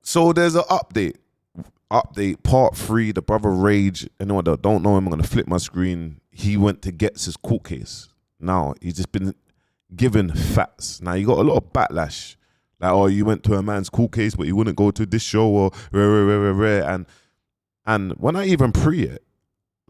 So there's an update. Update part 3. The brother Rage. Anyone that don't know him, I'm gonna flip my screen. He went to Ghetts' court case. Now he's just been given facts. Now you got a lot of backlash. Like, oh, you went to a man's court case, but you wouldn't go to this show or rare. And when I even pre it,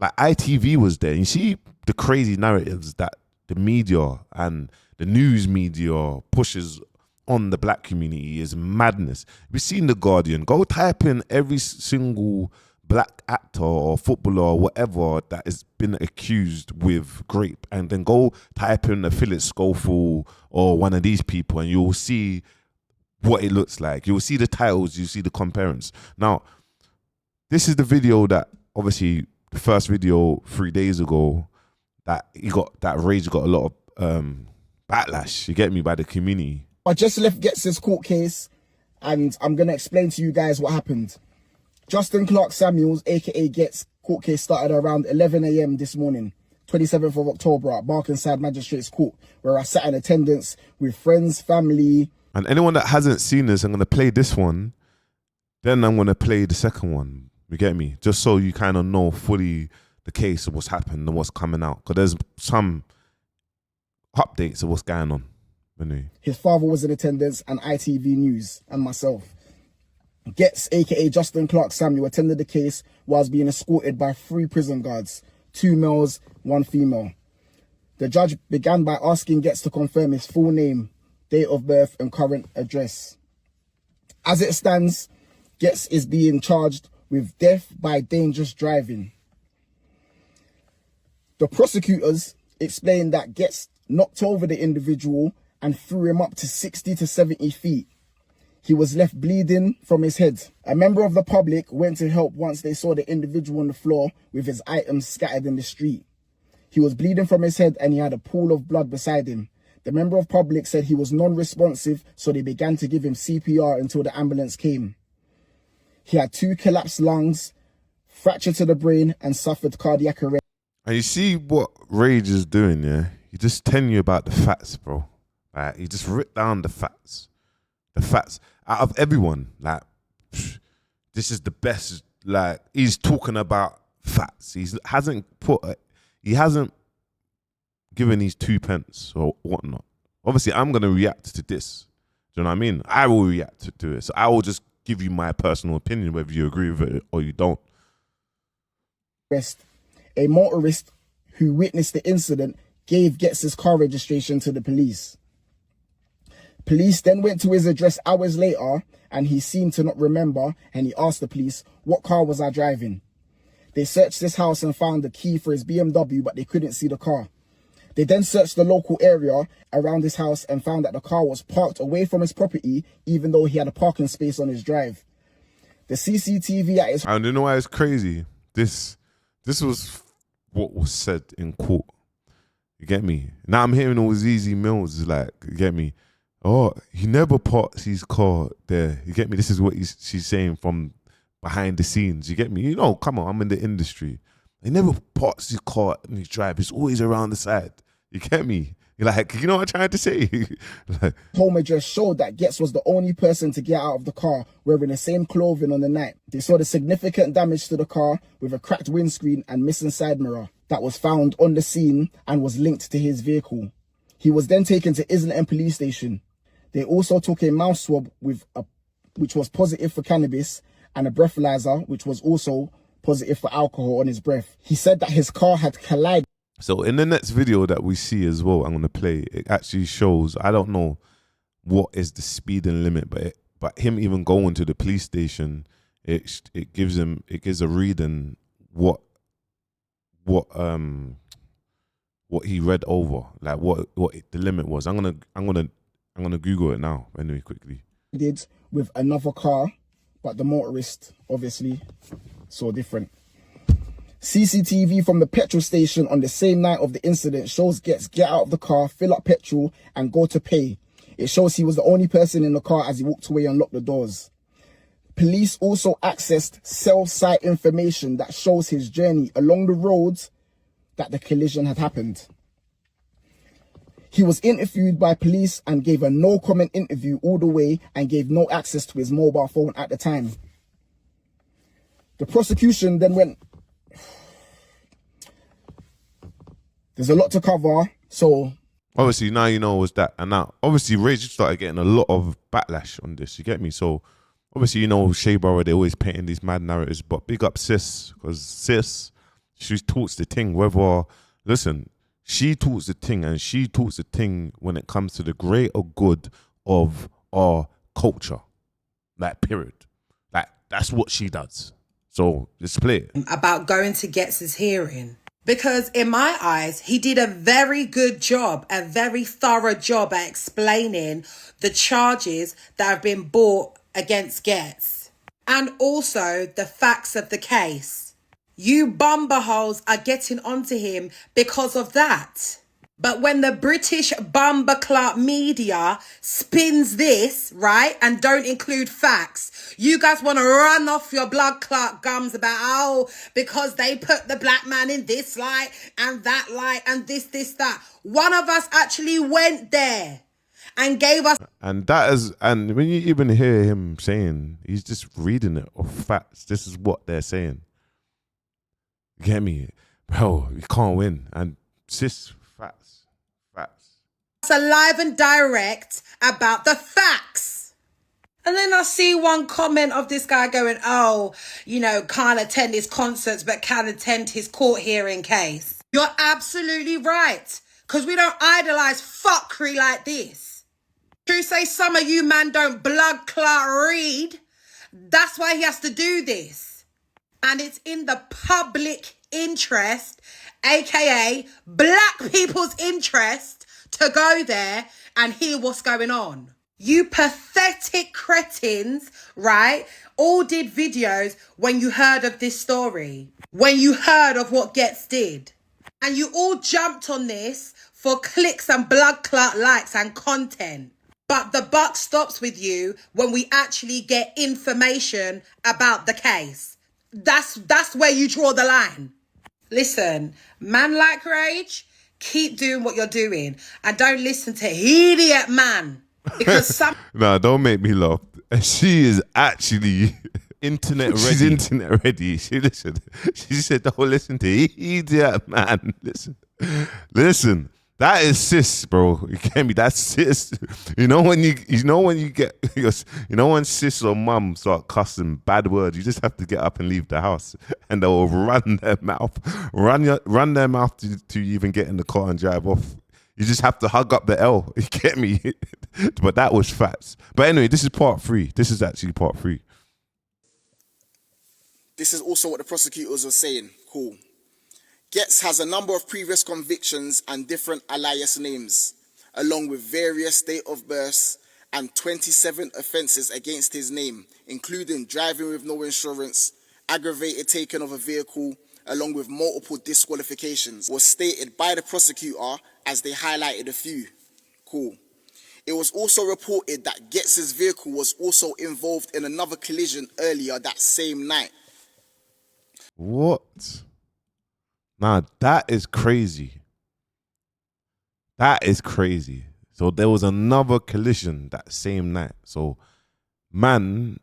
like ITV was there. You see the crazy narratives that the media and the news media pushes on the black community is madness. We've seen The Guardian. Go type in every single black actor or footballer or whatever that has been accused with rape, and then go type in a Philip Schofield or one of these people, and you'll see what it looks like. You'll see the titles, you see the comparisons. Now, this is the video that, obviously, the first video 3 days ago, that Rage got a lot of backlash, you get me, by the community. I just left Ghetts' court case, and I'm going to explain to you guys what happened. Justin Clark Samuels, aka Ghetts, court case started around 11 AM this morning, 27th of October at Barkingside Magistrates Court, where I sat in attendance with friends, family. And anyone that hasn't seen this, I'm going to play this one, then I'm going to play the second one, you get me? Just so you kind of know fully the case of what's happened and what's coming out. Because there's some updates of what's going on. Anyway. His father was in attendance, and ITV News, and myself. Ghetts, aka Justin Clark Samuel, attended the case whilst being escorted by 3 prison guards, 2 males, 1 female. The judge began by asking Ghetts to confirm his full name, date of birth, and current address. As it stands, Ghetts is being charged with death by dangerous driving. The prosecutors explained that Ghetts knocked over the individual and threw him up to 60 to 70 feet. He was left bleeding from his head. A member of the public went to help once they saw the individual on the floor with his items scattered in the street. He was bleeding from his head and he had a pool of blood beside him. The member of public said he was non-responsive, so they began to give him CPR until the ambulance came. He had 2 collapsed lungs, fracture to the brain, and suffered cardiac arrest. And you see what Rage is doing, yeah? He just telling you about the facts, bro. Like, he just wrote down the facts. The facts out of everyone. Like, this is the best. Like, he's talking about facts. He hasn't given these 2 pence or whatnot. Obviously, I'm gonna react to this. Do you know what I mean? I will react to it. So I will just give you my personal opinion, whether you agree with it or you don't. A motorist who witnessed the incident gave Ghetts' car registration to the police. Police then went to his address hours later, and he seemed to not remember, and he asked the police, "What car was I driving?" They searched his house and found the key for his BMW, but they couldn't see the car. They then searched the local area around his house and found that the car was parked away from his property, even though he had a parking space on his drive. The CCTV at his... And you know why it's crazy? This was what was said in court. You get me? Now I'm hearing all these easy mills, like, you get me? Oh, he never parks his car there. You get me? This is what she's saying from behind the scenes. You get me? You know, come on, I'm in the industry. He never parks his car in his drive. It's always around the side. You get me? You're like, you know what I'm trying to say? Like, home address showed that Ghetts was the only person to get out of the car wearing the same clothing on the night. They saw the significant damage to the car with a cracked windscreen and missing side mirror that was found on the scene and was linked to his vehicle. He was then taken to Islington Police Station. They also took a mouth swab which was positive for cannabis, and a breathalyzer which was also positive for alcohol on his breath. He said that his car had collided. So in the next video that we see as well, I'm going to play, it actually shows, I don't know what is the speeding limit, but him even going to the police station, it gives a reading what he read over, like what the limit was. I'm gonna Google it now anyway, quickly. Did with another car, but the motorist obviously saw different. CCTV from the petrol station on the same night of the incident shows Ghetts get out of the car, fill up petrol, and go to pay. It shows he was the only person in the car as he walked away and locked the doors. Police also accessed cell site information that shows his journey along the roads that the collision had happened. He was interviewed by police and gave a no comment interview all the way and gave no access to his mobile phone at the time. The prosecution then went, there's a lot to cover, so obviously now you know it was that, and now obviously Rage started getting a lot of backlash on this. You get me? So obviously you know Shea Borough, they always painting these mad narratives, but big up Sis, because Sis, she talks the thing. Whether listen, she talks the thing, and she talks the thing when it comes to the greater good of our culture. Like period. Like that's what she does. So let's play it. About going to Ghetts' hearing. Because in my eyes, he did a very good job, a very thorough job at explaining the charges that have been brought against Ghetts. And also the facts of the case. You bumberholes are getting onto him because of that. But when the British bumberclot media spins this, right, and don't include facts, you guys want to run off your blood clot gums about, oh, because they put the black man in this light and that light and this, that. One of us actually went there and gave us... And that is, and when you even hear him saying, he's just reading it off facts. This is what they're saying. You get me? Bro, you can't win. And sis... alive and direct about the facts. And then I see one comment of this guy going, oh, you know, can't attend his concerts but can attend his court hearing case. You're absolutely right, because we don't idolize fuckery like this. True say some of you man don't blood clot read. That's why he has to do this. And it's in the public interest, aka black people's interest, to go there and hear what's going on. You pathetic cretins, right, all did videos when you heard of this story, when you heard of what Ghetts did. And you all jumped on this for clicks and blood clot likes and content. But the buck stops with you when we actually get information about the case. That's where you draw the line. Listen, man like Rage, keep doing what you're doing and don't listen to idiot man, because some... No, don't make me laugh. She is actually internet ready. She's internet ready. She listened. She said, don't listen to idiot man. Listen. That is sis, bro. You get me? That's sis. You know when when sis or mum start cussing bad words, you just have to get up and leave the house, and they'll run their mouth, run their mouth to even get in the car and drive off. You just have to hug up the L. You get me? But that was facts. But anyway, this is part 3. This is actually part 3. This is also what the prosecutors were saying. Cool. Ghetts has a number of previous convictions and different alias names, along with various date of births and 27 offences against his name, including driving with no insurance, aggravated taking of a vehicle, along with multiple disqualifications, was stated by the prosecutor as they highlighted a few. Cool. It was also reported that Ghetts' vehicle was also involved in another collision earlier that same night. What? Nah, that is crazy. That is crazy. So there was another collision that same night. So, man,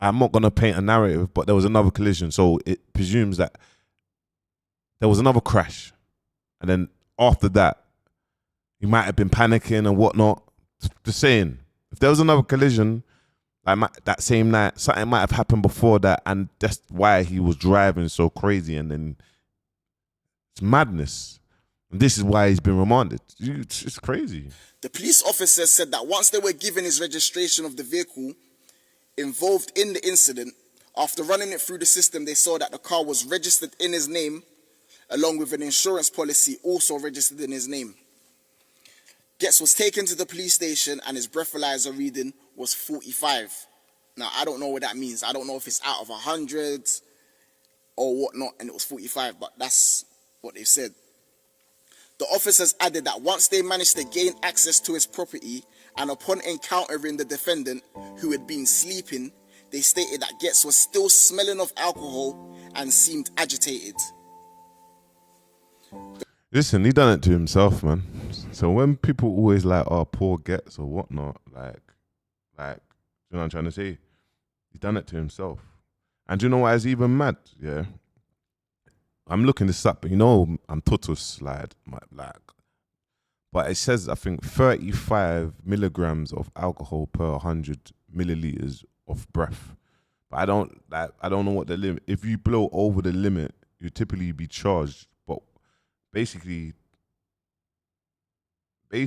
I'm not going to paint a narrative, but there was another collision. So it presumes that there was another crash. And then after that, he might have been panicking and whatnot. Just saying, if there was another collision, like that same night, something might have happened before that, and that's why he was driving so crazy. And then it's madness. And this is why he's been remanded. It's crazy. The police officers said that once they were given his registration of the vehicle involved in the incident, after running it through the system, they saw that the car was registered in his name, along with an insurance policy also registered in his name. Ghetts was taken to the police station and his breathalyzer reading was 45. Now, I don't know what that means. I don't know if it's out of 100 or whatnot, and it was 45, but that's what they said. The officers added that once they managed to gain access to his property and upon encountering the defendant, who had been sleeping, they stated that Ghetts was still smelling of alcohol and seemed agitated. Listen, he done it to himself, man. So when people always like, oh, poor Ghetts or whatnot, like, you know what I'm trying to say? He done it to himself. And do you know why it's even mad? Yeah. I'm looking this up, but you know, I'm tutus, like, but it says, I think, 35 milligrams of alcohol per 100 milliliters of breath. But I don't know what the limit. If you blow over the limit, you typically be charged. But basically, I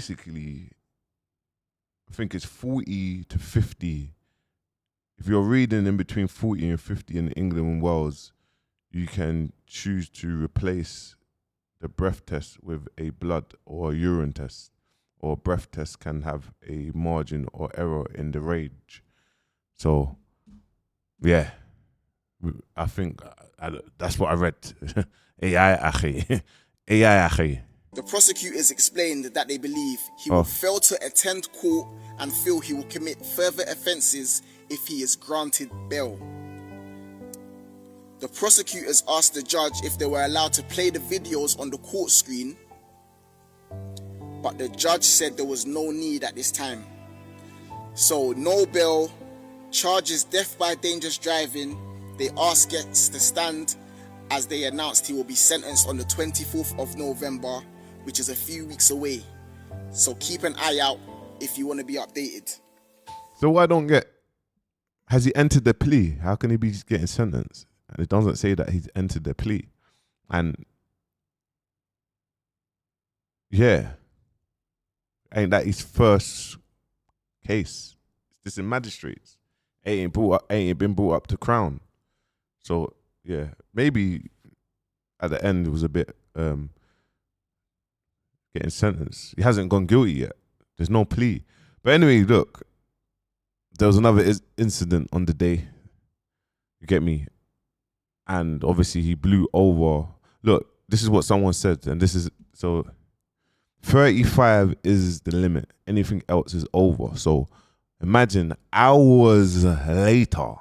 think it's 40 to 50. If you're reading in between 40 and 50 in England and Wales, you can choose to replace the breath test with a blood or urine test, or breath test can have a margin or error in the range. So, yeah, I think that's what I read. AI Ackhiii. AI Ackhiii. The prosecutors explained that they believe he will fail to attend court and feel he will commit further offences if he is granted bail. The prosecutors asked the judge if they were allowed to play the videos on the court screen, but the judge said there was no need at this time. So no bail, charges death by dangerous driving. They asked Ghetts to stand as they announced he will be sentenced on the 24th of November, which is a few weeks away. So keep an eye out if you want to be updated. So what I don't get, has he entered the plea? How can he be getting sentenced? And it doesn't say that he's entered the plea. And yeah, ain't that his first case? This in magistrates. Ain't been brought up to Crown. So yeah, maybe at the end it was a bit getting sentenced. He hasn't gone guilty yet. There's no plea. But anyway, look, there was another incident on the day. You get me? And obviously he blew over. Look, this is what someone said, and this is so 35 is the limit. Anything else is over. So imagine hours later,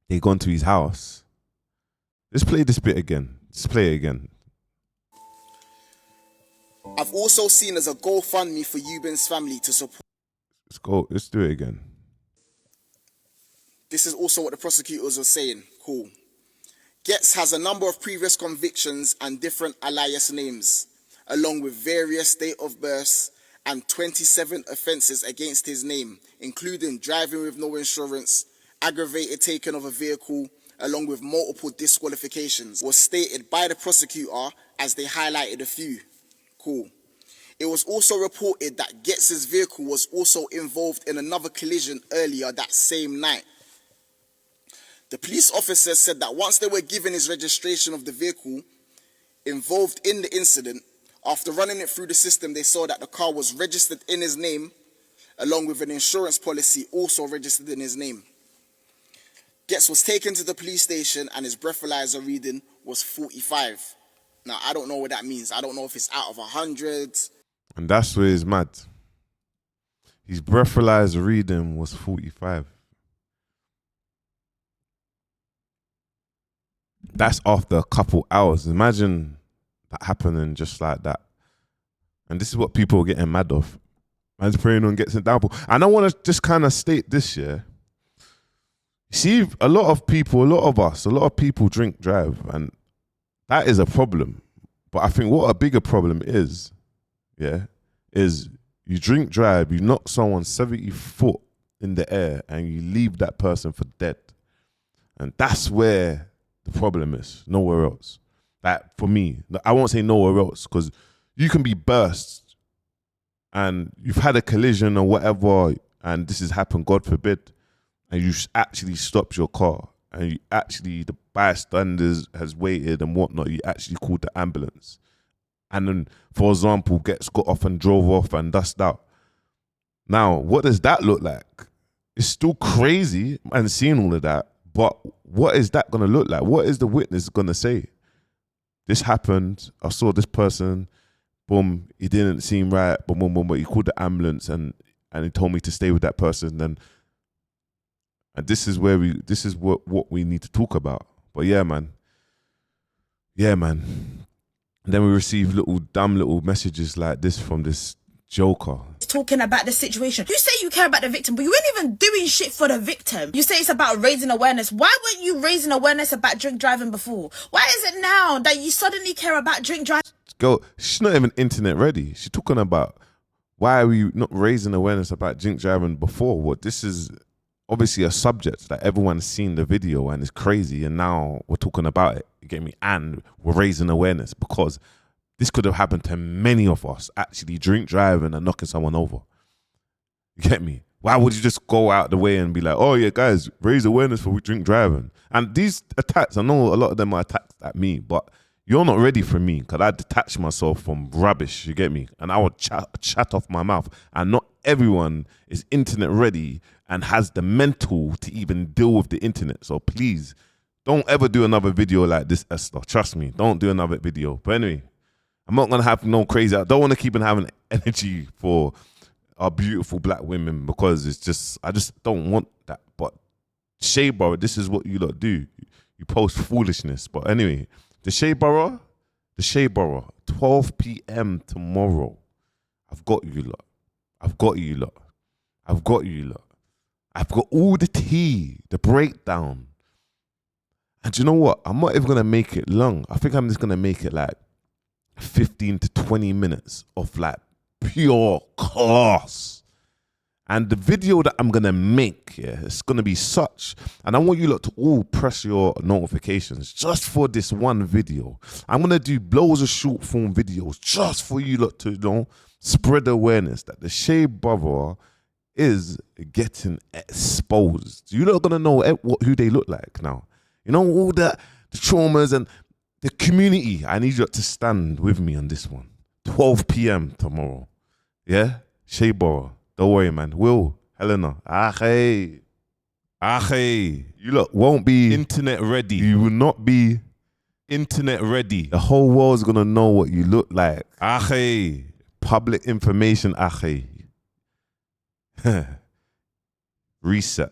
they gone to his house. Let's play this bit again. Let's play it again. I've also seen as a GoFundMe for Euban's family to support. Let's do it again. This is also what the prosecutors were saying. Cool. Ghetts has a number of previous convictions and different alias names, along with various date of births and 27 offences against his name, including driving with no insurance, aggravated taking of a vehicle, along with multiple disqualifications, was stated by the prosecutor as they highlighted a few. Cool. It was also reported that Ghetts' vehicle was also involved in another collision earlier that same night. The police officers said that once they were given his registration of the vehicle involved in the incident, after running it through the system, they saw that the car was registered in his name, along with an insurance policy also registered in his name. Ghetts was taken to the police station and his breathalyzer reading was 45. Now, I don't know what that means. I don't know if it's out of 100. And that's where it's mad. His breathalyzer reading was 45. That's after a couple hours. Imagine that happening just like that. And this is what people are getting mad of. Man's praying on Ghetts and downpour. And I want to just kind of state this, yeah. See, a lot of people drink drive, and that is a problem. But I think what a bigger problem is, yeah, is you drink drive, you knock someone 70 foot in the air and you leave that person for dead. And that's where the problem is, nowhere else. That for me, I won't say nowhere else, because you can be burst and you've had a collision or whatever, and this has happened, God forbid, and you actually stopped your car, and you actually, the bystanders has waited and whatnot, you actually called the ambulance. And then, for example, Ghetts got off and drove off and dust out. Now, what does that look like? It's still crazy and seeing all of that, but what is that going to look like? What is the witness going to say? This happened, I saw this person, boom, he didn't seem right, boom, boom, boom, but he called the ambulance and he told me to stay with that person. And this is what we need to talk about. But yeah, man. And then we receive dumb little messages like this from this joker. Talking about the situation. You say you care about the victim, but you ain't even doing shit for the victim. You say it's about raising awareness. Why weren't you raising awareness about drink driving before? Why is it now that you suddenly care about drink driving? Girl, she's not even internet ready. She's talking about why are we not raising awareness about drink driving before? What, this is obviously a subject that everyone's seen the video and it's crazy, and now we're talking about it. You get me? And we're raising awareness because this could have happened to many of us, actually drink driving and knocking someone over. You get me? Why would you just go out the way and be like, oh yeah, guys, raise awareness for drink driving? And these attacks, I know a lot of them are attacks at me, but you're not ready for me because I detach myself from rubbish, you get me? And I would chat off my mouth. And not everyone is internet ready and has the mental to even deal with the internet. So please, don't ever do another video like this, Esther. Trust me, don't do another video. But anyway, I'm not gonna have no crazy. I don't want to keep on having energy for our beautiful black women because it's just, I just don't want that. But Shea Borough, this is what you lot do. You post foolishness. But anyway, the Shea Borough, 12 p.m. tomorrow. I've got you lot. I've got you lot. I've got you lot. I've got all the tea, the breakdown. And you know what? I'm not even gonna make it long. I think I'm just gonna make it like 15 to 20 minutes of like pure class. And the video that I'm gonna make, yeah, it's gonna be such, and I want you lot to all press your notifications just for this one video. I'm gonna do loads of short form videos just for you lot to, you know, spread awareness that the Shea Brother is getting exposed. You lot are gonna know who they look like now. You know, all the traumas and the community. I need you to stand with me on this one. 12 p.m. tomorrow. Yeah? Shea Borough. Don't worry, man. Will, Helena, Ackhiii. You lot won't be internet ready. You will not be internet ready. The whole world's gonna know what you look like. Ackhiii. Public information, Ackhiii. Reset.